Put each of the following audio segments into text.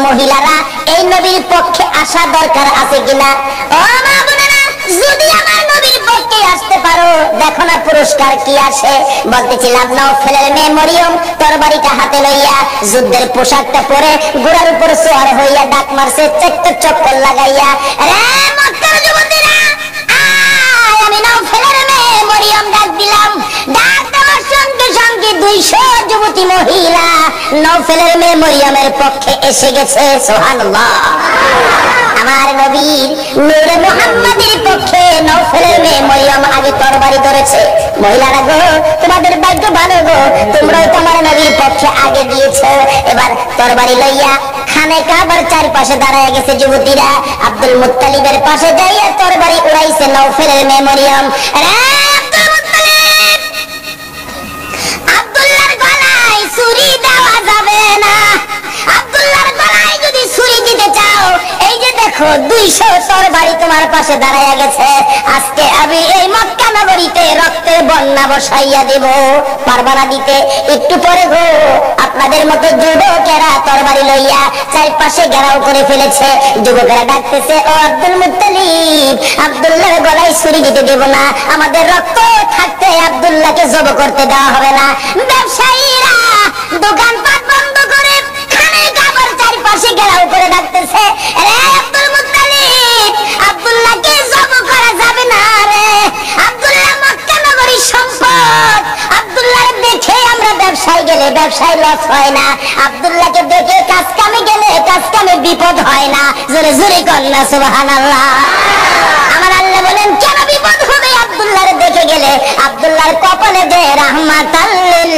মহিলারা এই নবীর পক্ষে আসা দরকার আছে কিনা? ও মা বোনেরা, যদি আমার নবীর পক্ষে আসতে পারো, দেখো না পুরস্কার কি আসে। বলতেছিলাম নওফেলের মেয়ে মরিয়ম তরবারিটা হাতে লইয়া যুদ্ধের পোশাকটা পরে ঘোড়ার উপর সওয়ার হইয়া ডাক মারছে চারটা চক্কর লাগাইয়া, রে মক্কার যুবতীরা, আমি নওফেলের মেয়ে মরিয়ম ডাক দিলাম। ডাক দেওয়ার সঙ্গে সঙ্গে 200 যুবতী মহিলা নওফেলের মেয়ে মরিয়মের পক্ষে এসে গেছে। সুবহানাল্লাহ। আমার নবীর নূর মুহাম্মাদের পক্ষে নওফেলের মেয়ে মরিয়ম আগে তরবারি ধরেছে। মহিলারা গো, তোমাদের ভাগ্য ভালো গো, তোমরাও তোমার নবীর পক্ষে আগে দিয়েছো। এবার তরবারি লইয়া খানে কাবার চারপাশে দাঁড়ায় গেছে যুবতীরা। আব্দুল মুত্তালিবের পাশে যাইয়া তরবারি উড়াইছে নওফেলের মেয়ে মরিয়ম। আব্দুল মুত্তালিব, আব্দুল্লাহর গলায় ছুরি দেওয়া যাবে না। আব্দুল্লাহর গলায় যদি ছুরি দিতে চাও, এই যে দেখো 200 তরবারি তোমার পাশে দাঁড়ায় গেছে, আজকে আমি এই মক্কা নগরীতে রক্তের বন্যা বসাইয়া দেব। পারবা না দিতে? একটু পরে গো, আপনাদের মতো যুবকেরা তরবারি লইয়া চারপাশে ঘেরাও করে ফেলেছে। যুবকেরা ডাকতেছে, ও আব্দুল মুত্তালিব, আব্দুল্লাহর গলায় ছুরি দিতে দেব না, আমাদের রক্ত থাকতে আব্দুল্লাহকে জব করতে দেওয়া হবে না। ব্যবসায়ীরা দোকানপাট বন্ধ করে খানে কাবার চারপাশে ঘেরাও করে ডাকতেছে, রে আব্দুল মুত্তালিব, আব্দুল্লাহকে জব করা যাবে না রে। আব্দুল্লাহ মক্কা নগরীর সম্পদ। আব্দুল্লাহর দেখে আমরা ব্যবসায় গেলে ব্যবসায় লস হয় না, আব্দুল্লাহকে দেখে কাজ কামে গেলে কাজ কামে বিপদ হয় না। জোরে জোরে কন্যা সুবহানাল্লাহ। আমার আল্লাহ বলেন, কেন বিপদ হবে আব্দুল্লাহর দেখে গেলে? আব্দুল্লাহর কপালে যে রাহমাতাল লিল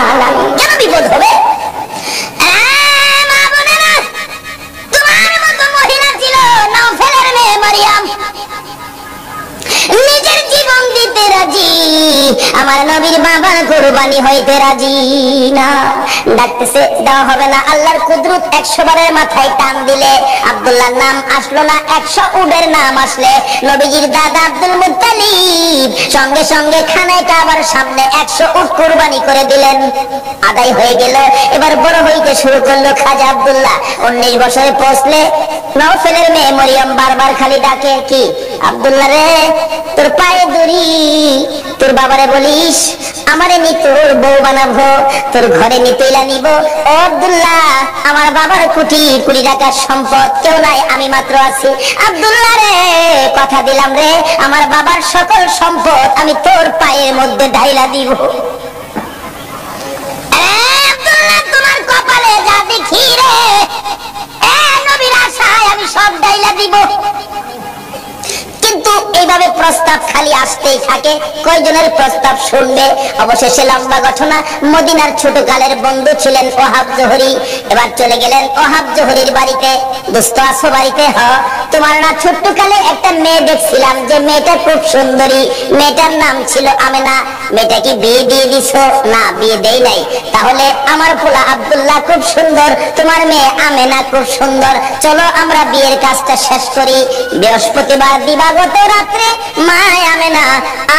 আলামিন, কেন বিপদ হবে? মা বোনেরা, তোমার মতো মহিলা ছিল নওফেলের মেয়ে মরিয়ম, নিজের জীবন দিতে রাজি, আমার নবীর বাবার কুরবানি হইতে রাজি না। ডাকতেছে, দেওয়া হবে না। আল্লাহর কুদরত 100 বারের মাথায় টান দিলে আব্দুল্লাহর নাম আসলো না, 100 উটের নাম আসলে নবীজির দাদা আব্দুল মুত্তালিব সঙ্গে সঙ্গে খানায় কাবার সামনে 100 উট কুরবানি করে দিলেন। আদায় হয়ে গেল। এবার বড় হইতে শুরু করলো খাজা আব্দুল্লাহ। 19 বছরে পৌঁছলে নওফেলের মেয়ে মরিয়ম বারবার খালি ডাকে, কি আব্দুল্লাহ রে, তোর পায়ে দড়ি, তোর বাবারে বলিস আমারে নি তোর বউ বানাবো, তোর ঘরে নি তৈলা নিব। ও আব্দুল্লাহ, আমার বাবার কোটি কোটি টাকার সম্পদ, কেউ নাই, আমি মাত্র আছি। আব্দুল্লাহ রে, কথা দিলাম রে, আমার বাবার সকল সম্পদ আমি তোর পায়ের মধ্যে ঢাইলা দিব। আব্দুল্লাহ, তোমার কপালে যা দেখি রে, নবীর আশায় আমি সব ঢাইলা দিব। কিন্তু এইভাবে প্রস্তাব খালি আসতেই থাকে, কয়জনের প্রস্তাব শুনবে? অবশেষে লম্বা ঘটনা, মদিনার ছোটকালের বন্ধু ছিলেন ওহাব জোহরি। এবার চলে গেলেন ওহাব জোহরির বাড়িতে। দোস্ত আছো বাড়িতে? হ, তোমার না ছোট্টকালে একটা মেয়ে দেখছিলাম, যে মেয়েটা খুব সুন্দরী, মেয়েটার নাম ছিল আমেনা, মেয়েটা কি বিয়ে দিয়ে দিছো? না, বিয়ে দেই নাই। তাহলে আমার পোলা আব্দুল্লাহ খুব সুন্দর, তোমার মেয়ে আমেনা খুব সুন্দর, চলো আমরা বিয়ের কাজটা শেষ করি। বৃহস্পতিবার দিবাগত রাত্রে মা আমেনা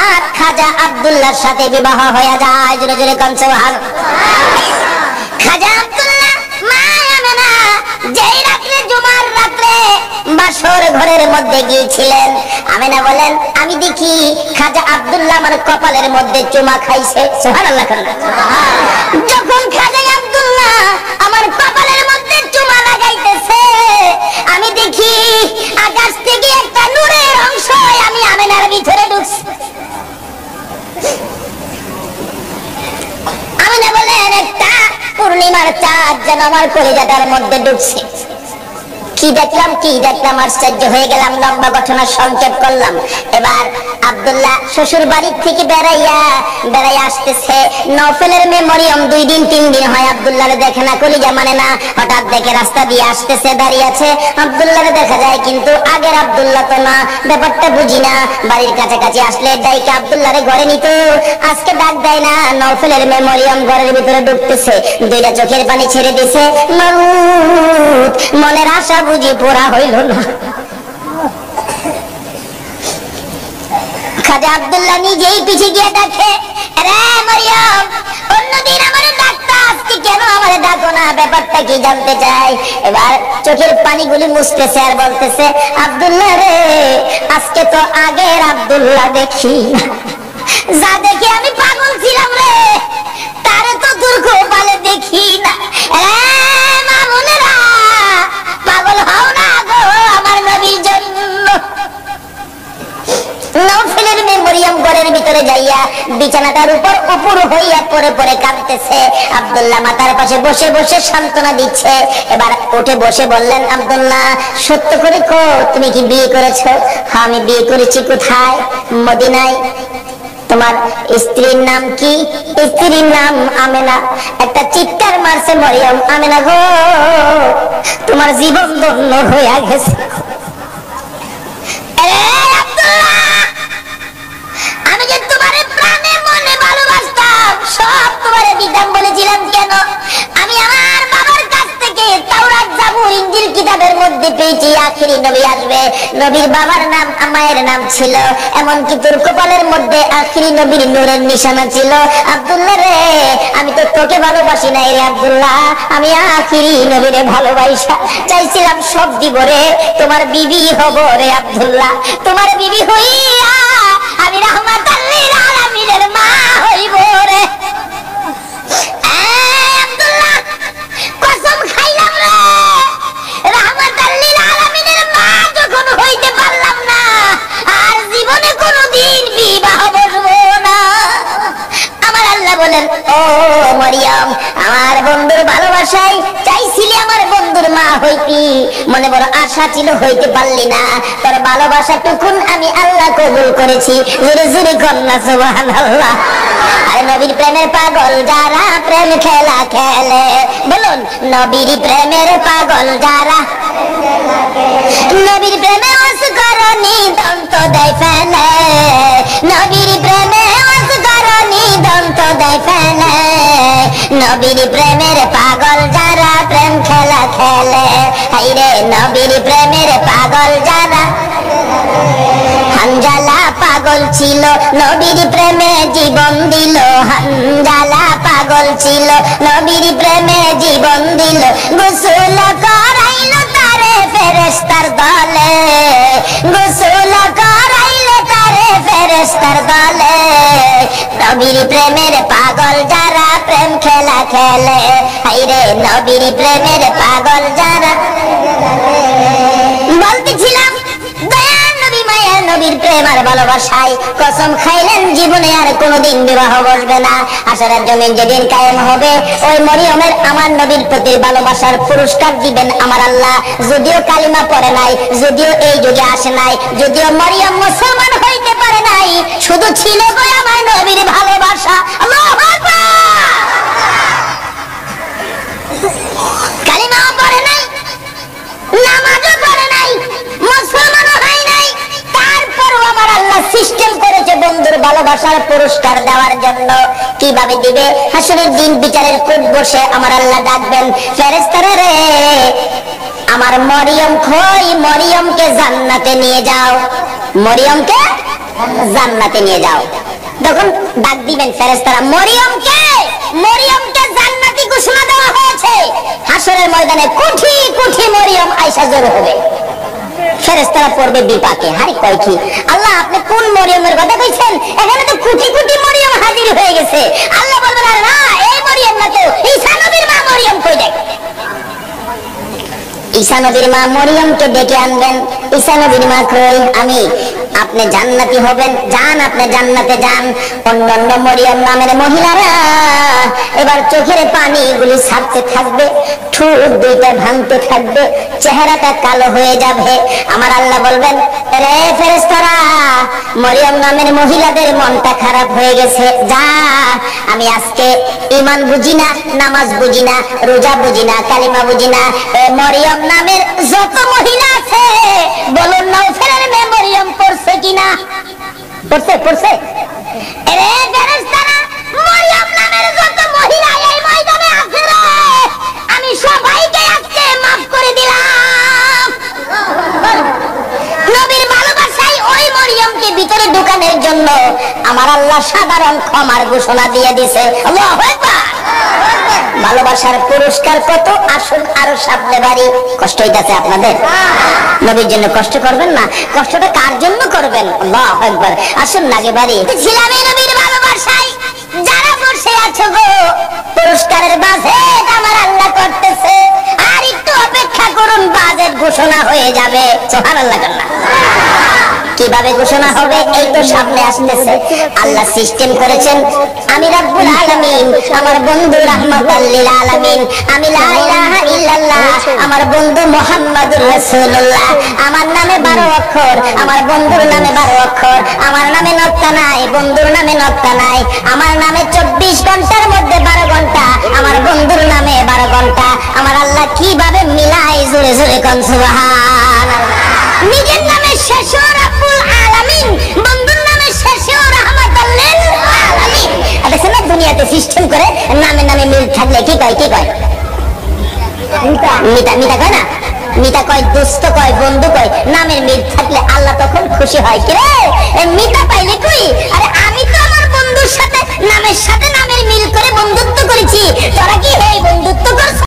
আর খাজা আব্দুল্লাহর সাথে বিবাহ হয়ে যায়। জোরে জোরে কোন সুবহানাল্লাহ। খাজা আব্দুল্লাহ মা আমেনা যেই রাত্রে জুমার রাত্রে বাসর ঘরের মধ্যে গিয়েছিলেন, আমেনা বলেন, আমি দেখি খাজা আব্দুল্লাহ আমার কপালের মধ্যে চুমা খাইছে। সুবহানাল্লাহ। যখন খাজা আব্দুল্লাহ আমার কপালের মধ্যে চুমা লাগাইতেছে, আমি দেখি আকাশ থেকে একটা নূরের অংশ আমি আমেনার ভিতরে ঢুকছে। আমেনা বলেন, একটা পূর্ণিমার চাঁদ যেন আমার কলিজাটার মধ্যে ঢুকছে। কি দেখলাম আশ্চর্য হয়ে গেলাম। লম্বা ঘটনা সংক্ষেপ করলাম। এবার আব্দুল্লাহ শ্বশুর বাড়ি থেকে বেড়াইয়া আসতেছে। নওফেলের মেয়ে মরিয়ম 2 দিন 3 দিন হয় আব্দুল্লাহরে দেখে না, কলিজা মানে না। হঠাৎ দেখে রাস্তা দিয়ে আসতেছে, দাঁড়িয়ে আছে, আব্দুল্লাহরে দেখা যায়, কিন্তু আগের আব্দুল্লাহ তো না, ব্যাপারটা বুঝি না। বাড়ির কাছাকাছি আসলে ডাইকে আব্দুল্লাহরে ঘরে নিত, আজকে ডাক দেয় না। নওফেলের মেয়ে মরিয়ম ঘরের ভিতরে ঢুকতেছে, 2টা চোখের পানি ছেড়ে দিছে। মনের আশা বুঝি পুরা হইল না। খাজা আব্দুল্লাহ নিজেই পিছে গিয়ে ডাকে, রে মরিয়ম, অন্যদিন আমারে ডাকতা, আজকে কেন আমারে ডাকো না? ব্যাপারটা কি জানতে চাই। এবার চোখের পানিগুলি মুছতেছে আর বলতেছে, আব্দুল্লাহ রে, আজকে তো আগের আব্দুল্লাহ দেখি, যা দেখে আমি পাগল ছিলাম রে, তারে তো দুর্গ পালে দেখি না। মামুনেরা, পাগল হও না গো আমার নবীর জন্য। নওফেলের মেয়ে মরিয়ম ঘরের ভিতরে যাইয়া বিছানাটার উপর উপর হইয়া পরে পরে কাঁদতেছে। আব্দুল্লাহ মাথার পাশে বসে বসে সান্ত্বনা দিচ্ছে। এবার উঠে বসে বললেন, আব্দুল্লাহ, সত্য করে কো, তুমি কি বিয়ে করেছো? হ্যাঁ, আমি বিয়ে করেছি। কোথায়? মদিনায়। তোমার স্ত্রীর নাম কি? স্ত্রীর নাম আমেনা। একটা চিৎকার মারছে মরিয়ম, আমেনা গো, তোমার জীবন ধন্য হইয়া গেছে। আমি যে তোমারে প্রাণে মনে ভালোবাসতাম, সব তোমারে দিতাম বলেছিলাম কেন? আমি আমার বাবার কাছ থেকে তাওরাত, জাবুর, ইনজিল কিতাবের মধ্যে পেয়েছি আখেরি নবী আসবে। নবীর বাবার নাম, মায়ের নাম ছিল, এমনকি তোর কপালের মধ্যে আখেরি নবীর নূরের নিশানা ছিল। আব্দুল্লাহ রে, আমি তো তোকে ভালোবাসি নাই রে আব্দুল্লাহ, আমি আখেরি নবীরে ভালোবাসা চাইছিলাম। সব দিব রে, তোমার বিবি হব রে আব্দুল্লাহ, তোমার বিবি হইয়া আমি রাহমাতাল লিল আলামিনের মা হইব রে। আব্দুল্লাহ, কসম খাইলাম রে, রাহমাতাল লিল আলামিনের মা যখন হইতে পারলাম না, আর জীবনে কোনোদিন বিবাহ বসবো না। আমার আল্লাহ বলেন, ও মরিয়ম, আমার বন্ধুর ভালোবাসায় চাইছিলি আমার বন্ধুর মা হইতি, মনে বড় আশা ছিল, হইতে পারলি না। তোর ভালোবাসাটুকুন আমি আল্লাহ কবুল করেছি। জোরে জোরে কন্যা সুবহানাল্লাহ। আর নবীর প্রেমের পাগল যারা প্রেম খেলা খেলে, বলুন, নবীর প্রেমের পাগল যারা, নবীর প্রেমে অস্করণী দন্ত দেয় ফেলে, নবীর প্রেমে অস্করণী দন্ত দেয় ফেলে, নবীর প্রেমের পাগল যারা প্রেম খেলা খেলে। হাইরে নবীর প্রেমের পাগল যারা। হানজালা পাগল ছিল, নবীর প্রেমে জীবন দিল। হানজালা পাগল ছিল, নবীর প্রেমে জীবন দিল। গোসল করাইল তারে ফেরেশতার দলে, গোসল করাইল তারে ফেরেশতার দলে। নবীর প্রেমের পাগল যারা প্রেম খেলা খেলে, হাইরে নবীর প্রেমের পাগল যারা। বলতেছিলাম, দয়ার নবী, মায়ের নবীর প্রেম আর ভালোবাসায় কসম খাইলেন জীবনে আর কোনোদিন বিবাহ বসবে না। হাসরের জমিন যেদিন কায়েম হবে, ওই মরিয়মের আমার নবীর প্রতি ভালোবাসার পুরস্কার দিবেন আমার আল্লাহ। যদিও কালিমা পড়ে নাই, যদিও এই যুগে আসে নাই, যদিও মরিয়ম মুসলমান হইতে পারে নাই, শুধু ছিল গো আমার নবীর ভালোবাসা। আল্লাহু আকবার। কালিমাও পড়ে নাই, নামাজও পড়ে নাই, মুসলমানও হয় নাই, তারপরও আমার আল্লাহ সিস্টেম করেছে বন্ধুর ভালোবাসার পুরস্কার দেওয়ার জন্য। কিভাবে দিবে? হাসরের দিন বিচারের কোট বসে আমার আল্লাহ ডাকবেন, ফেরেশতারা রে, আমার মরিয়ম কই, মরিয়মকে জান্নাতে নিয়ে যাও, মরিয়মকে জান্নাতে নিয়ে যাও। তখন ডাক দিবেন ফেরেশতারা, মরিয়মকে, মরিয়মকে জান্নাতি ঘোষণা দেওয়া হয়েছে। হাসরের ময়দানে কোটি কোটি মরিয়ম আয়েশা জড়ো হবে। ফেরেশতারা পড়বে বিপাকে, হারি কয় কি আল্লাহ, আপনি কোন মরিয়মের কথা কইছেন? এখানে তো কোটি কোটি মরিয়ম হাজির হয়ে গেছে। আল্লাহ বলবেন, না, এই মরিয়ম না তো, ঈসা নবীর মা মরিয়ম কই দেখ। ঈসা নবীর মা মরিয়মকে ডেকে আনবেন। ঈসা নবীর মা কই, আমি। আপনি জান্নাতি হবেন, যান, আপনি জান্নাতে যান। অন্যান্য মরিয়ম নামের মহিলারা এবার চোখের পানিগুলি ছাড়তে থাকবে, ঠোঁট দুইটা ভাঙতে থাকবে, চেহারাটা কালো হয়ে যাবে। আমার আল্লাহ বলবেন, রে ফেরেশতারা, মরিয়ম নামের মহিলাদের মনটা খারাপ হয়ে গেছে, যা, আমি আজকে ঈমান বুঝি না, নামাজ বুঝি না, রোজা বুঝি না, কালিমা বুঝি না, মরিয়ম নামের যত মহিলা আছে, বলুন নওফেলের মেয়ে মরিয়ম পড়ছে কিনা? পড়ছে, পড়ছে। রে ফেরেশতারা, মরিয়ম নামের যত মহিলা এই ময়দানে আছে রে, আমি সবাইকে আজকে মাফ করে দিলাম। নবীর ভালোবাসায় ওই মরিয়মকে ভিতরে ঢোকানোর জন্য আমার আল্লাহ সাধারণ ক্ষমার ঘোষণা দিয়ে দিয়েছে। আল্লাহু আকবার। ভালোবাসার পুরস্কার কত, আসুন আরো সামনে বাড়ি। কষ্ট হইতাছে আপনাদের? নবীর জন্য কষ্ট করবেন না, কষ্টটা কার জন্য করবেন? আল্লাহু আকবার। আসুন নাগে বাড়ি। ছিলাম নবীর ভালোবাসায় যারা বসে আছো গো, পুরস্কারের বাজেট আমার আল্লাহ করতেছে, আর একটু অপেক্ষা করুন, বাজেট ঘোষণা হয়ে যাবে। সুবহানাল্লাহ। কিভাবে ঘোষণা হবে? এই তো সামনে আসতেছে। আল্লাহ সিস্টেম করেছেন, আমি রাব্বুল আলামিন, আমার বন্ধু রাহমাতাল লিল আলামিন, আমি লা ইলাহা ইল্লাল্লাহ, আমার বন্ধু মুহাম্মাদুর রাসূলুল্লাহ, আমার নামে 12 অক্ষর, আমার বন্ধুর নামে 12 অক্ষর, আমার নামে নক্তা নাই, বন্ধুর নামে নক্তা নাই, আমার নামে 24 ঘন্টার মধ্যে 12 ঘন্টা, আমার বন্ধুর নামে 12 ঘন্টা। আমার আল্লাহ কিভাবে মিলাই, জোরে জোরে কোন সুবহানাল্লাহ। নিজের নামে শেষ রাব্বুল আলামিন, বন্ধুর নামে শেষ রাহমাতাল লিল আলামিন। দেখেন না দুনিয়াতে সিস্টেম করে নামে নামে মিল থাকলে কি কয়, কি কয়? মিতা মিতা কয় না, মিতা কয়, দোস্ত কয়, বন্ধু কয়। নামের মিল থাকলে আল্লাহ তখন খুশি হয়। কি রে মিতা পাইলে কই? আরে আমি তো আমার বন্ধুর সাথে নামের মিল করে বন্ধুত্ব করেছি, তোরা কি এই বন্ধুত্ব